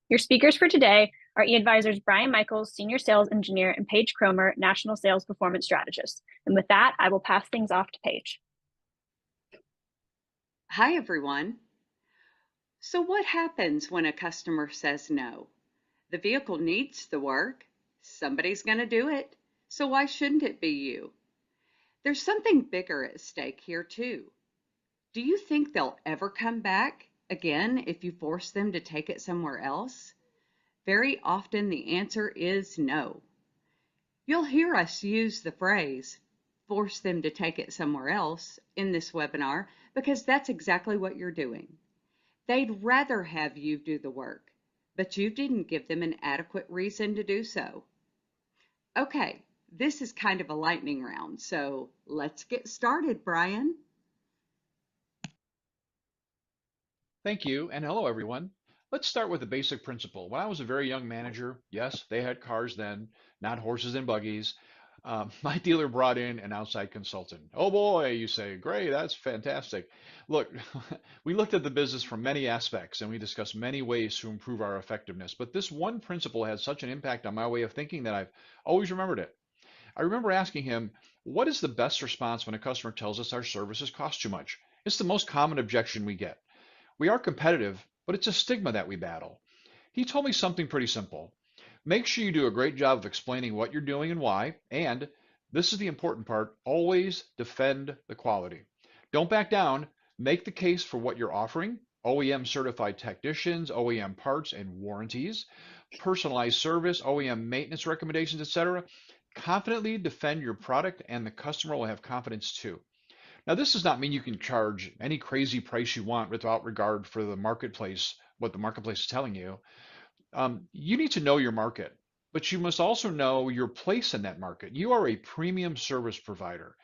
Your speakers for today are eAdvisor's Brian Michaels, Senior Sales Engineer, and Paige Cromer, National Sales Performance Strategist. And with that, I will pass things off to Paige. Hi, everyone. So what happens when a customer says no? The vehicle needs the work. Somebody's going to do it. So why shouldn't it be you? There's something bigger at stake here, too. Do you think they'll ever come back again if you force them to take it somewhere else? Very often the answer is no. You'll hear us use the phrase, force them to take it somewhere else, in this webinar because that's exactly what you're doing. They'd rather have you do the work, but you didn't give them an adequate reason to do so. Okay, this is kind of a lightning round, so let's get started, Brian. Thank you, and hello, everyone. Let's start with a basic principle. When I was a very young manager, yes, they had cars then, not horses and buggies. My dealer brought in an outside consultant. Oh boy, you say, great, that's fantastic. Look, we looked at the business from many aspects and we discussed many ways to improve our effectiveness. But this one principle had such an impact on my way of thinking that I've always remembered it. I remember asking him, what is the best response when a customer tells us our services cost too much? It's the most common objection we get. We are competitive, but it's a stigma that we battle. He told me something pretty simple. Make sure you do a great job of explaining what you're doing and why, and this is the important part, always defend the quality. Don't back down. Make the case for what you're offering, OEM certified technicians, OEM parts and warranties, personalized service, OEM maintenance recommendations, etc. Confidently defend your product and the customer will have confidence too. Now, this does not mean you can charge any crazy price you want without regard for the marketplace, what the marketplace is telling you. You need to know your market, but you must also know your place in that market. You are a premium service provider.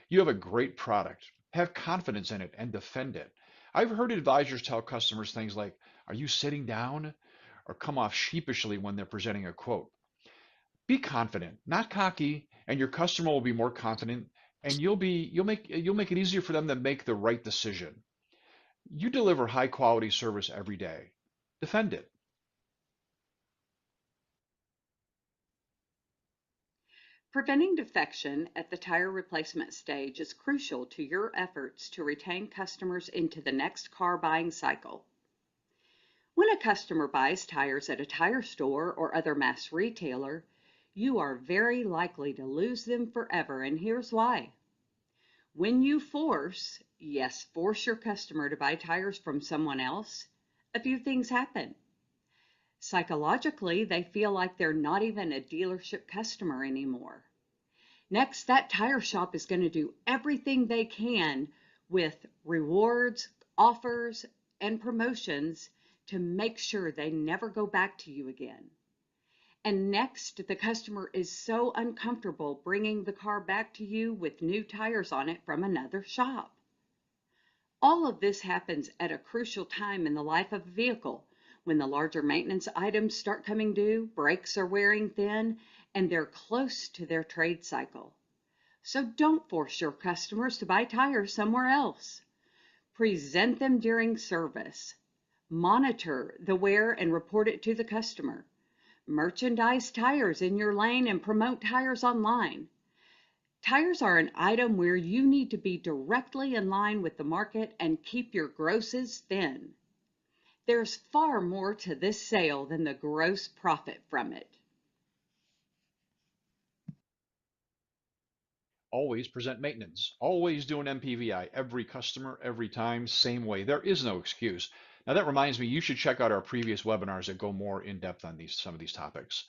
You have a great product. Have confidence in it and defend it. I've heard advisors tell customers things like, are you sitting down? Or come off sheepishly when they're presenting a quote. Be confident, not cocky, and your customer will be more confident and you'll make it easier for them to make the right decision. You deliver high quality service every day. Defend it. Preventing defection at the tire replacement stage is crucial to your efforts to retain customers into the next car buying cycle. When a customer buys tires at a tire store or other mass retailer, you are very likely to lose them forever, and here's why. When you force your customer to buy tires from someone else, a few things happen. Psychologically, they feel like they're not even a dealership customer anymore. Next, that tire shop is going to do everything they can with rewards, offers, and promotions to make sure they never go back to you again. And next, the customer is so uncomfortable bringing the car back to you with new tires on it from another shop. All of this happens at a crucial time in the life of a vehicle, when the larger maintenance items start coming due, brakes are wearing thin, and they're close to their trade cycle. So don't force your customers to buy tires somewhere else. Present them during service. Monitor the wear and report it to the customer. Merchandise tires in your lane and promote tires online. Tires are an item where you need to be directly in line with the market and keep your grosses thin. There's far more to this sale than the gross profit from it. Always present maintenance. Always do an MPVI. Every customer, every time, same way. There is no excuse. Now that reminds me, you should check out our previous webinars that go more in depth on some of these topics.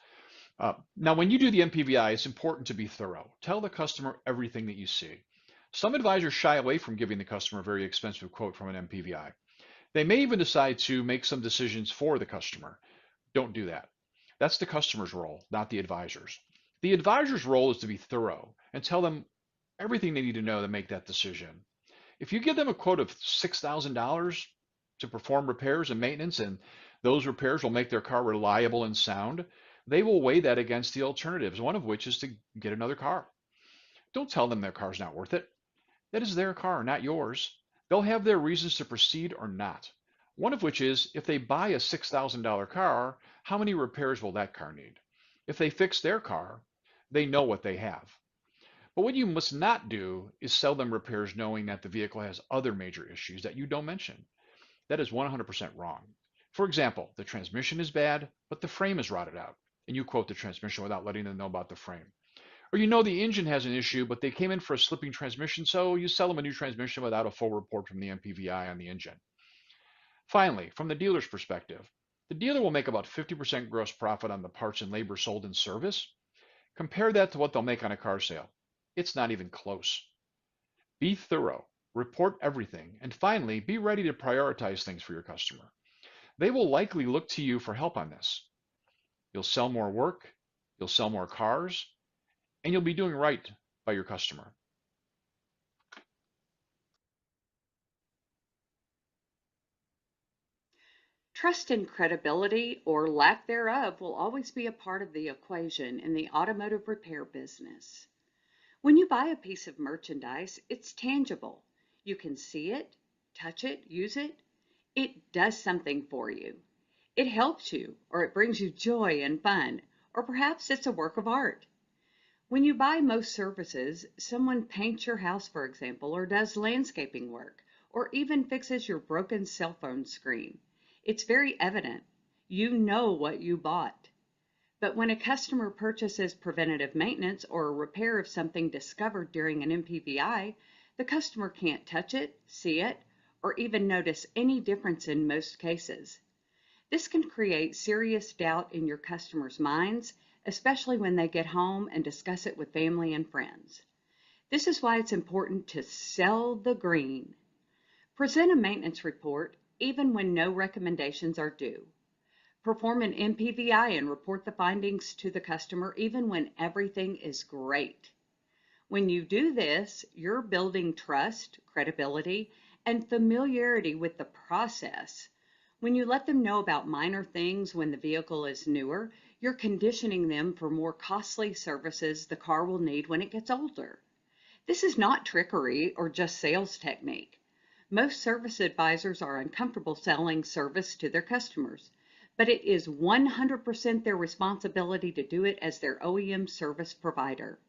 Now, when you do the MPVI, it's important to be thorough. Tell the customer everything that you see. Some advisors shy away from giving the customer a very expensive quote from an MPVI. They may even decide to make some decisions for the customer. Don't do that. That's the customer's role, not the advisor's. The advisor's role is to be thorough and tell them everything they need to know to make that decision. If you give them a quote of $6,000 to perform repairs and maintenance, and those repairs will make their car reliable and sound, they will weigh that against the alternatives, one of which is to get another car. Don't tell them their car's not worth it. That is their car, not yours. They'll have their reasons to proceed or not. One of which is if they buy a $6,000 car, how many repairs will that car need? If they fix their car, they know what they have. But what you must not do is sell them repairs knowing that the vehicle has other major issues that you don't mention. That is 100% wrong. For example, the transmission is bad, but the frame is rotted out, and you quote the transmission without letting them know about the frame. Or you know the engine has an issue, but they came in for a slipping transmission, so you sell them a new transmission without a full report from the MPVI on the engine. Finally, from the dealer's perspective, the dealer will make about 50% gross profit on the parts and labor sold in service. Compare that to what they'll make on a car sale. It's not even close. Be thorough, report everything, and finally, be ready to prioritize things for your customer. They will likely look to you for help on this. You'll sell more work, you'll sell more cars, and you'll be doing right by your customer. Trust and credibility, or lack thereof, will always be a part of the equation in the automotive repair business. When you buy a piece of merchandise, it's tangible. You can see it, touch it, use it. It does something for you. It helps you, or it brings you joy and fun, or perhaps it's a work of art. When you buy most services, someone paints your house, for example, or does landscaping work, or even fixes your broken cell phone screen. It's very evident. You know what you bought. But when a customer purchases preventative maintenance or a repair of something discovered during an MPVI, the customer can't touch it, see it, or even notice any difference in most cases. This can create serious doubt in your customers' minds, especially when they get home and discuss it with family and friends. This is why it's important to sell the green. Present a maintenance report even when no recommendations are due. Perform an MPVI and report the findings to the customer even when everything is great. When you do this, you're building trust, credibility, and familiarity with the process. When you let them know about minor things when the vehicle is newer, you're conditioning them for more costly services the car will need when it gets older. This is not trickery or just sales technique. Most service advisors are uncomfortable selling service to their customers, but it is 100% their responsibility to do it as their OEM service provider.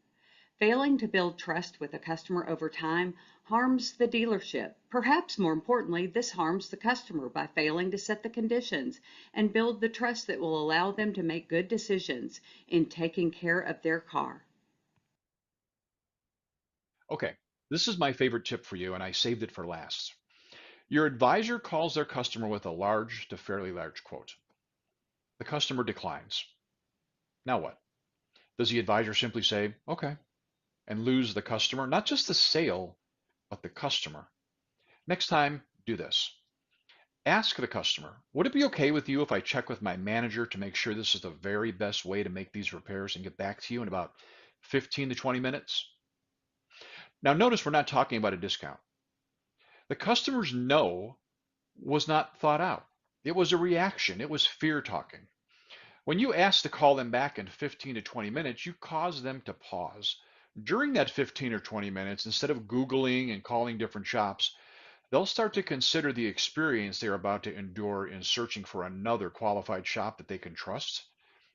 Failing to build trust with a customer over time harms the dealership. Perhaps more importantly, this harms the customer by failing to set the conditions and build the trust that will allow them to make good decisions in taking care of their car. Okay, this is my favorite tip for you, and I saved it for last. Your advisor calls their customer with a large to fairly large quote. The customer declines. Now what? Does the advisor simply say, okay, and lose the customer? Not just the sale, but the customer. Next time, do this. Ask the customer, would it be okay with you if I check with my manager to make sure this is the very best way to make these repairs and get back to you in about 15 to 20 minutes? Now notice we're not talking about a discount. The customer's no was not thought out. It was a reaction. It was fear talking. When you ask to call them back in 15 to 20 minutes, you cause them to pause. During that 15 or 20 minutes, instead of Googling and calling different shops, they'll start to consider the experience they're about to endure in searching for another qualified shop that they can trust.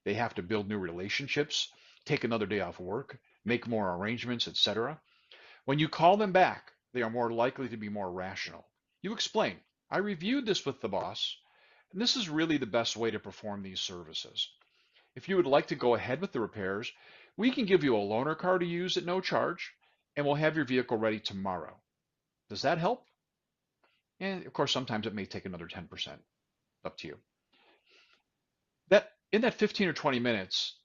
They have to build new relationships, take another day off work, make more arrangements, etc. When you call them back, they are more likely to be more rational. You explain, I reviewed this with the boss, and this is really the best way to perform these services. If you would like to go ahead with the repairs, we can give you a loaner car to use at no charge, and we'll have your vehicle ready tomorrow. Does that help? And of course, sometimes it may take another 10%, up to you. That in that 15 or 20 minutes,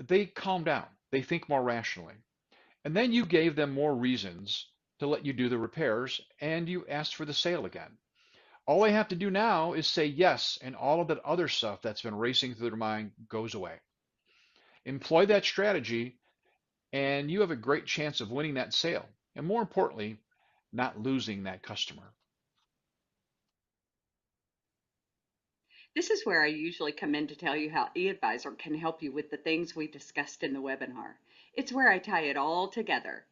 they calm down. They think more rationally. And then you gave them more reasons to let you do the repairs, and you asked for the sale again. All they have to do now is say yes, and all of that other stuff that's been racing through their mind goes away. Employ that strategy, and you have a great chance of winning that sale. And more importantly, not losing that customer. This is where I usually come in to tell you how eAdvisor can help you with the things we discussed in the webinar. It's where I tie it all together.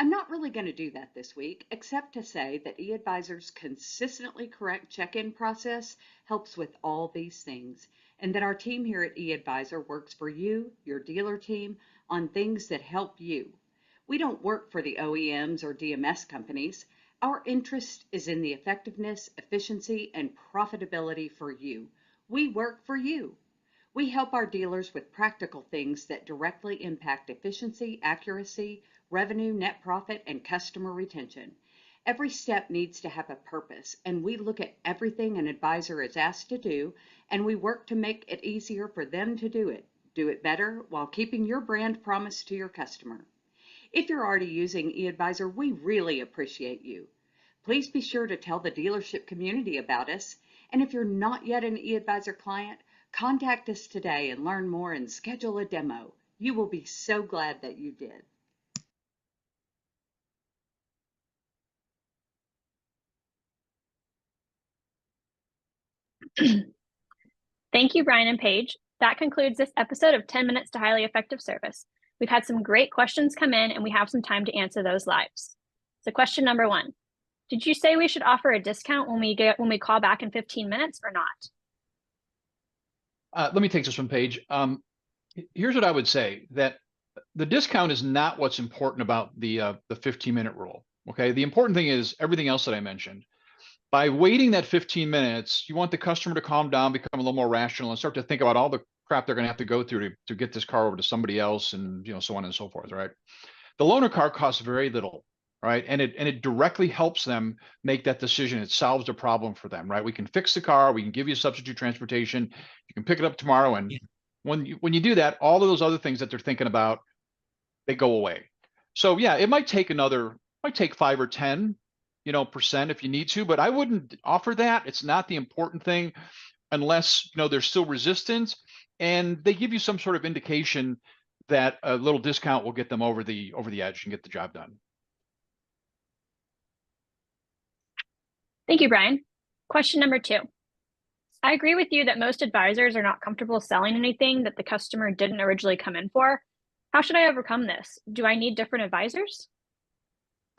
I'm not really going to do that this week, except to say that eAdvisor's consistently correct check-in process helps with all these things, and that our team here at eAdvisor works for you, your dealer team, on things that help you. We don't work for the OEMs or DMS companies. Our interest is in the effectiveness, efficiency, and profitability for you. We work for you. We help our dealers with practical things that directly impact efficiency, accuracy, revenue, net profit, and customer retention. Every step needs to have a purpose, and we look at everything an advisor is asked to do, and we work to make it easier for them to do it better while keeping your brand promise to your customer. If you're already using eAdvisor, we really appreciate you. Please be sure to tell the dealership community about us, and if you're not yet an eAdvisor client, contact us today and learn more and schedule a demo. You will be so glad that you did. Thank you, Brian and Paige. That concludes this episode of 10 Minutes to Highly Effective Service. We've had some great questions come in, and we have some time to answer those live. So question number 1, did you say we should offer a discount when we call back in 15 minutes or not? Let me take this one, Paige. Here's what I would say, that the discount is not what's important about the 15-minute rule. Okay, the important thing is everything else that I mentioned. By waiting that 15 minutes, you want the customer to calm down, become a little more rational, and start to think about all the crap they're going to have to go through to get this car over to somebody else, and so on and so forth, right? The loaner car costs very little, right? And it directly helps them make that decision. It solves the problem for them, right? We can fix the car, we can give you substitute transportation, you can pick it up tomorrow, and when you do that, all of those other things that they're thinking about, they go away. So yeah, it might take 5 or 10 percent if you need to, but I wouldn't offer that. It's not the important thing unless there's still resistance and they give you some sort of indication that a little discount will get them over the edge and get the job done. Thank you, Brian. Question number 2. I agree with you that most advisors are not comfortable selling anything that the customer didn't originally come in for. How should I overcome this? Do I need different advisors?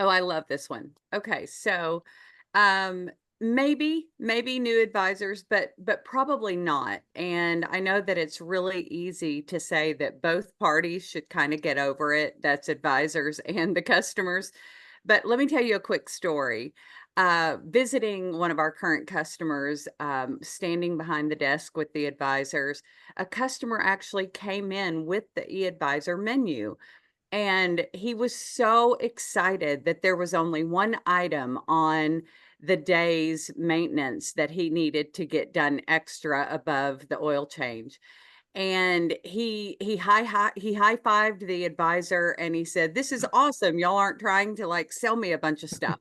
Oh, I love this one. Okay, so maybe new advisors, but probably not. And I know that it's really easy to say that both parties should kind of get over it. That's advisors and the customers. But let me tell you a quick story. Visiting one of our current customers, standing behind the desk with the advisors, a customer actually came in with the eAdvisor menu. And he was so excited that there was only one item on the day's maintenance that he needed to get done extra above the oil change. And he high-fived the advisor and he said, "This is awesome. Y'all aren't trying to like sell me a bunch of stuff."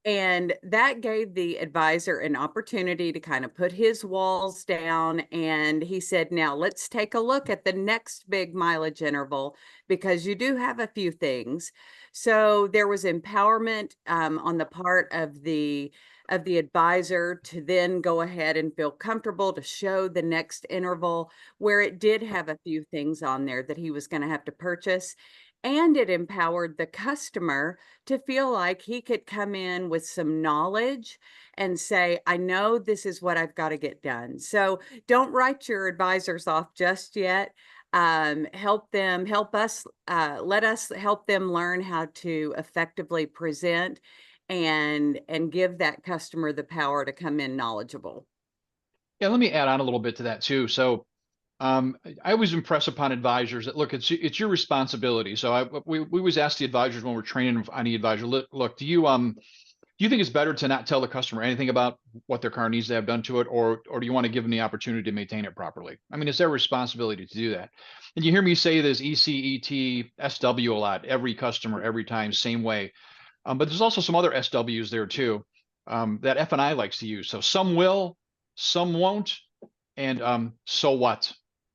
And that gave the advisor an opportunity to kind of put his walls down. And he said, "Now let's take a look at the next big mileage interval, because you do have a few things." So there was empowerment on the part of the advisor to then go ahead and feel comfortable to show the next interval where it did have a few things on there that he was going to have to purchase. And it empowered the customer to feel like he could come in with some knowledge and say, "I know this is what I've got to get done." So don't write your advisors off just yet. Help us, let us help them learn how to effectively present and give that customer the power to come in knowledgeable. Yeah, let me add on a little bit to that too. So I always impress upon advisors that, look, it's your responsibility. So we always ask the advisors when we're training on eAdvisor, look, do you think it's better to not tell the customer anything about what their car needs to have done to it, or do you want to give them the opportunity to maintain it properly? I mean, it's their responsibility to do that. And you hear me say this EC, ET, SW a lot, every customer, every time, same way. But there's also some other SWs there too that F&I likes to use. So some will, some won't, and so what?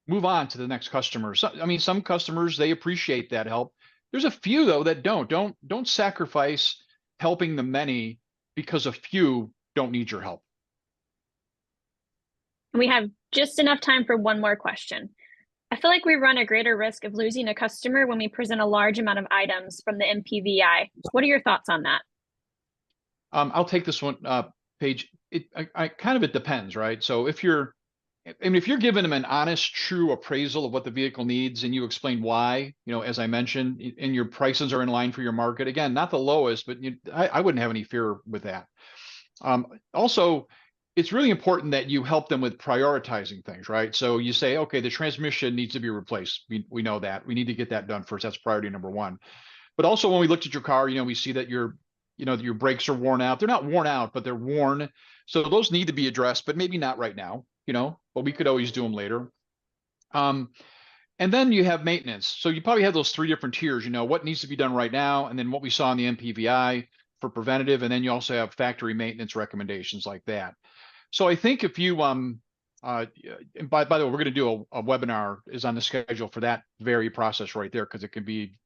Move on to the next customer. So, I mean, some customers, they appreciate that help. There's a few though that don't. Don't sacrifice helping the many because a few don't need your help. We have just enough time for one more question. I feel like we run a greater risk of losing a customer when we present a large amount of items from the MPVI. What are your thoughts on that? I'll take this one, Paige. It depends, right? So if you're given them an honest, true appraisal of what the vehicle needs and you explain why, as I mentioned, and your prices are in line for your market, again, not the lowest, but I wouldn't have any fear with that. Also, it's really important that you help them with prioritizing things, right? So you say, okay, the transmission needs to be replaced. We know that. We need to get that done first. That's priority number one. But also when we looked at your car, we see that your brakes are worn out. They're not worn out, but they're worn. So those need to be addressed, but maybe not right now, but we could always do them later. And then you have maintenance. So you probably have those three different tiers, what needs to be done right now, and then what we saw in the MPVI for preventative, and then you also have factory maintenance recommendations like that. So I think if you, and by the way, we're going to do a webinar is on the schedule for that very process right there, because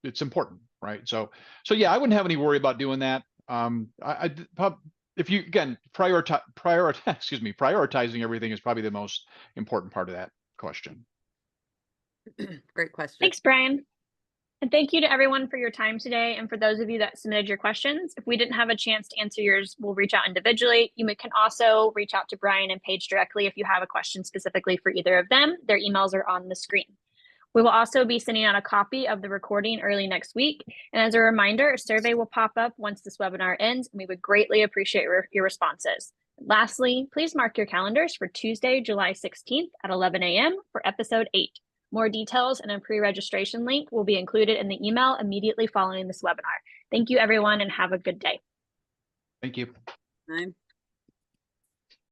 it's important, right? So yeah, I wouldn't have any worry about doing that. If you, again, prioritizing everything is probably the most important part of that question. Great question. Thanks, Brian. And thank you to everyone for your time today. And for those of you that submitted your questions, if we didn't have a chance to answer yours, we'll reach out individually. You can also reach out to Brian and Paige directly if you have a question specifically for either of them. Their emails are on the screen. We will also be sending out a copy of the recording early next week. And as a reminder, a survey will pop up once this webinar ends, and we would greatly appreciate your responses. Lastly, please mark your calendars for Tuesday, July 16th at 11 a.m. for episode 8. More details and a pre-registration link will be included in the email immediately following this webinar. Thank you, everyone, and have a good day. Thank you. Bye.